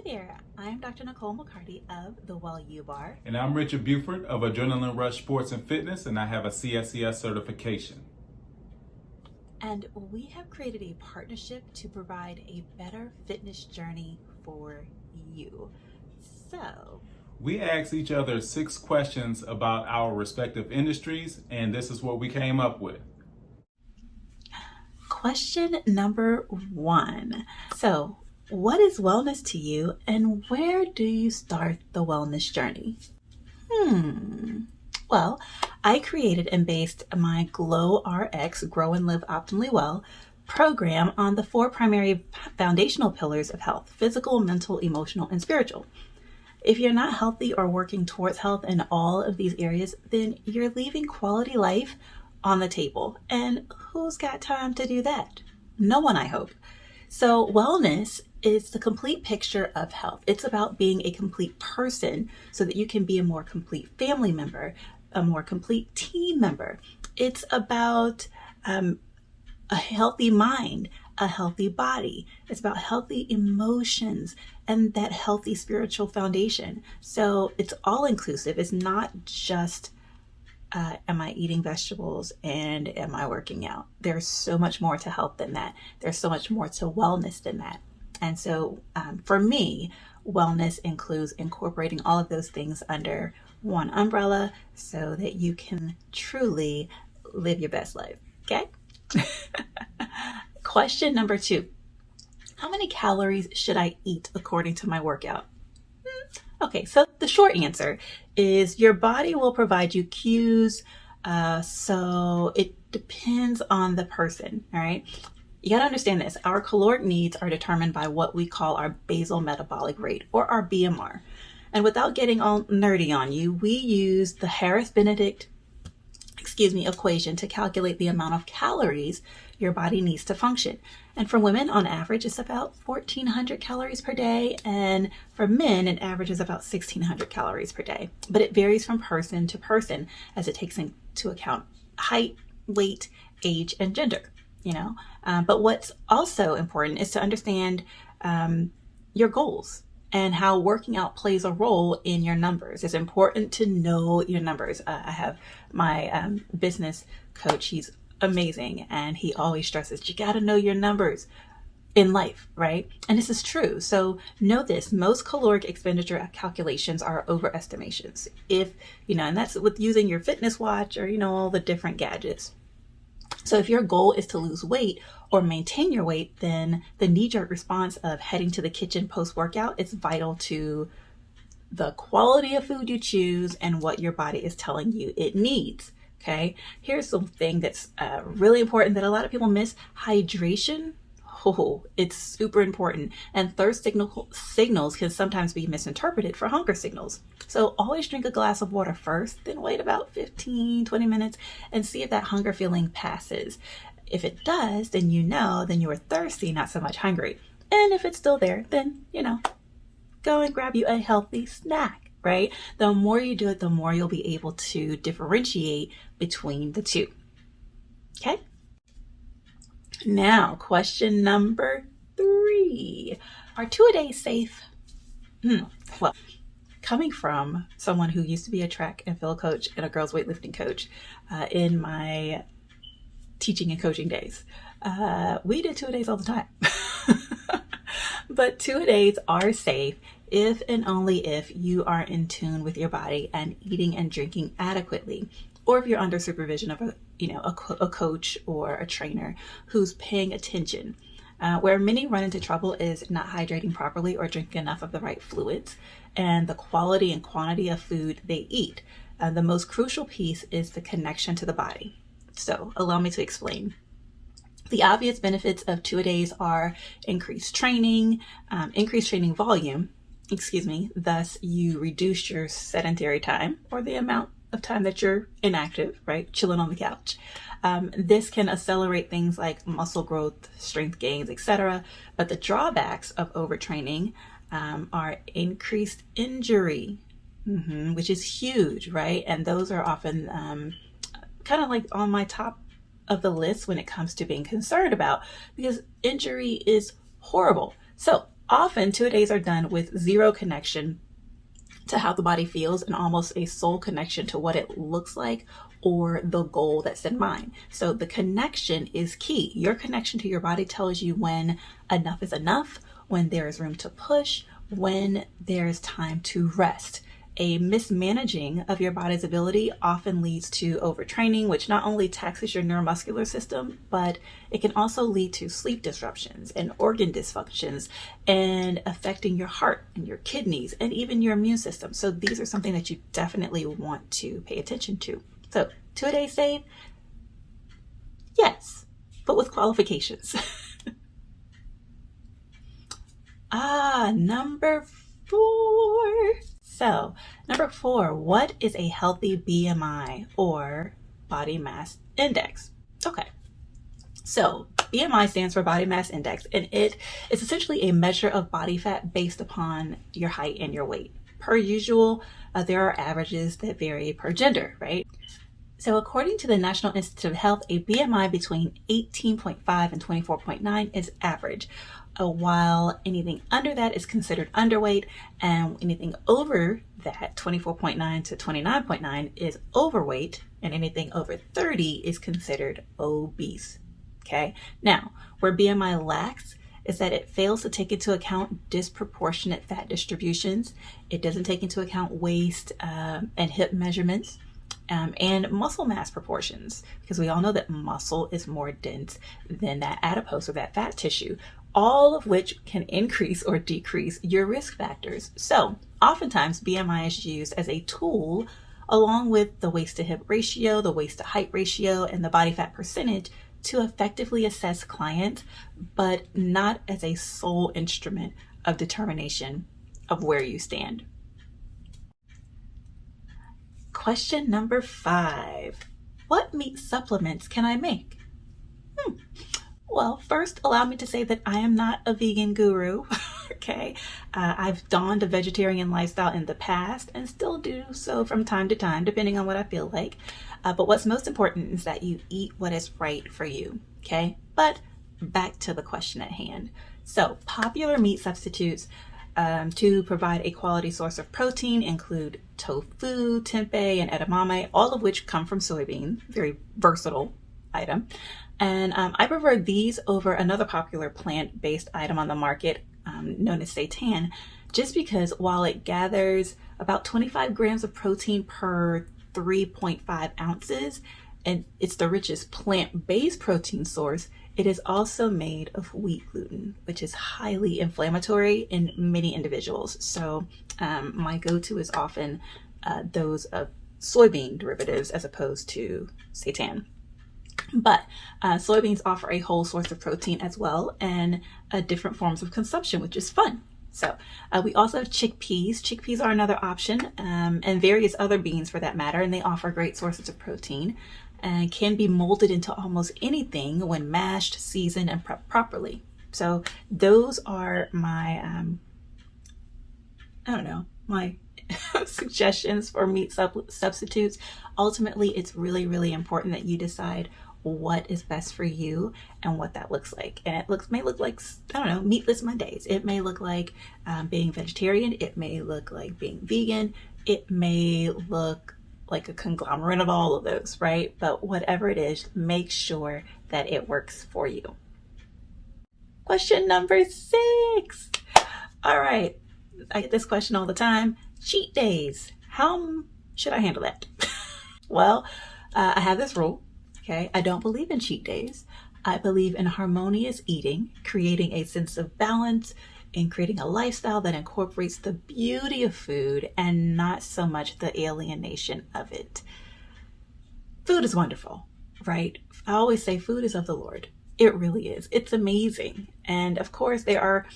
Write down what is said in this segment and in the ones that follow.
there, I'm Dr. Nicole McCarty of the Well You Bar. And I'm Richard Buford of Adrenaline Rush Sports and Fitness, and I have a CSCS certification. And we have created a partnership to provide a better fitness journey for you. So, we asked each other 6 questions about our respective industries, and this is what we came up with. Question number 1. So, what is wellness to you, and where do you start the wellness journey? Well, I created and based my Glow RX, Grow and Live Optimally Well program on the 4 primary foundational pillars of health: physical, mental, emotional, and spiritual. If you're not healthy or working towards health in all of these areas, then you're leaving quality life on the table. And who's got time to do that? No one, I hope. So wellness is the complete picture of health. It's about being a complete person so that you can be a more complete family member, a more complete team member. It's about a healthy mind, a healthy body. It's about healthy emotions and that healthy spiritual foundation. So it's all inclusive. It's not just am I eating vegetables and am I working out? There's so much more to health than that. There's so much more to wellness than that. And so for me, wellness includes incorporating all of those things under one umbrella so that you can truly live your best life. Okay? Question number 2. How many calories should I eat according to my workout? Okay, so the short answer is your body will provide you cues. So it depends on the person, all right? You got to understand this. Our caloric needs are determined by what we call our basal metabolic rate, or our BMR. And without getting all nerdy on you, we use the Harris-Benedict equation to calculate the amount of calories your body needs to function. And for women, on average, it's about 1,400 calories per day. And for men, it averages about 1,600 calories per day. But it varies from person to person as it takes into account height, weight, age, and gender, But what's also important is to understand your goals and how working out plays a role in your numbers. It's important to know your numbers. I have my business coach. He's amazing. And he always stresses, you got to know your numbers in life, right? And this is true. So know this, most caloric expenditure calculations are overestimations. And that's with using your fitness watch or, all the different gadgets. So if your goal is to lose weight or maintain your weight, then the knee-jerk response of heading to the kitchen post-workout is vital to the quality of food you choose and what your body is telling you it needs. Okay, here's something that's really important that a lot of people miss: hydration. It's super important. And thirst signals can sometimes be misinterpreted for hunger signals. So always drink a glass of water first, then wait about 15-20 minutes and see if that hunger feeling passes. If it does, then then you were thirsty, not so much hungry. And if it's still there, then, go and grab you a healthy snack, right? The more you do it, the more you'll be able to differentiate between the two. Okay? Now, question number 3. Are 2-a-days safe? Well, coming from someone who used to be a track and field coach and a girls weightlifting coach in my teaching and coaching days, we did 2-a-days all the time. But 2-a-days are safe if and only if you are in tune with your body and eating and drinking adequately, or if you're under supervision of a coach or a trainer who's paying attention. Where many run into trouble is not hydrating properly or drinking enough of the right fluids and the quality and quantity of food they eat. The most crucial piece is the connection to the body. So allow me to explain. The obvious benefits of 2-a-days are increased training volume, thus you reduce your sedentary time, or the amount of time that you're inactive, right? Chilling on the couch. This can accelerate things like muscle growth, strength gains, etc. But the drawbacks of overtraining are increased injury, which is huge, right? And those are often kind of like on my top of the list when it comes to being concerned about, because injury is horrible. So often two-a-days are done with zero connection to how the body feels and almost a sole connection to what it looks like or the goal that's in mind. So the connection is key. Your connection to your body tells you when enough is enough, when there is room to push, when there's time to rest. A mismanaging of your body's ability often leads to overtraining, which not only taxes your neuromuscular system, but it can also lead to sleep disruptions and organ dysfunctions and affecting your heart and your kidneys and even your immune system. So these are something that you definitely want to pay attention to. So 2-a-day save? Yes, but with qualifications. Number 4. So, number 4, what is a healthy BMI or body mass index? Okay, so BMI stands for body mass index, and it is essentially a measure of body fat based upon your height and your weight. Per usual, there are averages that vary per gender, right? So according to the National Institute of Health, a BMI between 18.5 and 24.9 is average, while anything under that is considered underweight, and anything over that, 24.9 to 29.9, is overweight, and anything over 30 is considered obese. Okay? Now, where BMI lacks is that it fails to take into account disproportionate fat distributions. It doesn't take into account waist and hip measurements. And muscle mass proportions, because we all know that muscle is more dense than that adipose or that fat tissue, all of which can increase or decrease your risk factors. So oftentimes BMI is used as a tool along with the waist to hip ratio, the waist to height ratio, and the body fat percentage to effectively assess clients, but not as a sole instrument of determination of where you stand. Question number 5. What meat supplements can I make? Well, first, allow me to say that I am not a vegan guru, okay? I've donned a vegetarian lifestyle in the past and still do so from time to time, depending on what I feel like. But what's most important is that you eat what is right for you, okay? But back to the question at hand. So, popular meat substitutes to provide a quality source of protein include tofu, tempeh, and edamame, all of which come from soybean, very versatile item. And I prefer these over another popular plant-based item on the market known as seitan, just because while it gathers about 25 grams of protein per 3.5 ounces, and it's the richest plant-based protein source, it is also made of wheat gluten, which is highly inflammatory in many individuals. So my go-to is often those of soybean derivatives as opposed to seitan. But soybeans offer a whole source of protein as well, and different forms of consumption, which is fun. So we also have chickpeas. Chickpeas are another option, and various other beans for that matter, and they offer great sources of protein and can be molded into almost anything when mashed, seasoned, and prepped properly. So those are my, my suggestions for meat substitutes. Ultimately, it's really, really important that you decide what is best for you and what that looks like. And it may look like, meatless Mondays. It may look like being vegetarian. It may look like being vegan. It may look like a conglomerate of all of those, right? But whatever it is, make sure that it works for you. Question number 6. All right. I get this question all the time. Cheat days. How should I handle that? Well, I have this rule. Okay. I don't believe in cheat days. I believe in harmonious eating, creating a sense of balance, and creating a lifestyle that incorporates the beauty of food and not so much the alienation of it. Food is wonderful, right? I always say food is of the Lord. It really is. It's amazing. And of course, there are,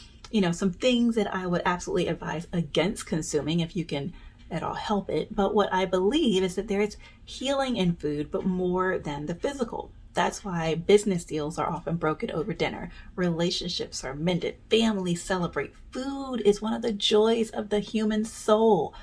some things that I would absolutely advise against consuming if you can at all help it. But what I believe is that there is healing in food, but more than the physical. That's why business deals are often broken over dinner. Relationships are mended. Families celebrate. Food is one of the joys of the human soul.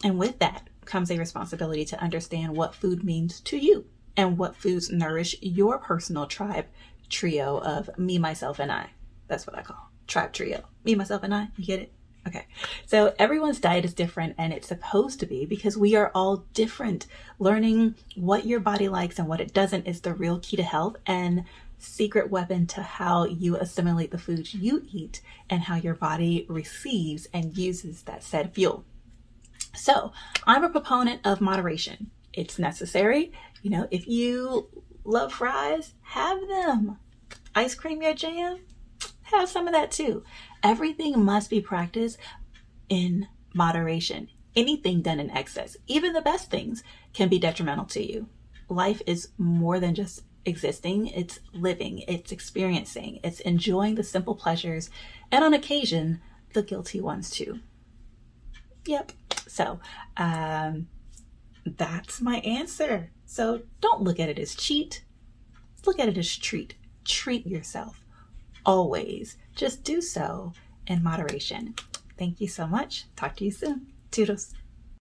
And with that comes a responsibility to understand what food means to you and what foods nourish your personal tribe trio of me, myself, and I. That's what I call. Tribe trio. Me, myself, and I. You get it? Okay. So everyone's diet is different, and it's supposed to be, because we are all different. Learning what your body likes and what it doesn't is the real key to health and secret weapon to how you assimilate the foods you eat and how your body receives and uses that said fuel. So I'm a proponent of moderation. It's necessary. If you love fries, have them. Ice cream your jam? Have some of that too. Everything must be practiced in moderation. Anything done in excess, even the best things, can be detrimental to you. Life is more than just existing. It's living, it's experiencing, it's enjoying the simple pleasures, and on occasion, the guilty ones too. Yep. So that's my answer. So don't look at it as cheat. Look at it as treat. Treat yourself. Always. Just do so in moderation. Thank you so much. Talk to you soon. Toodles.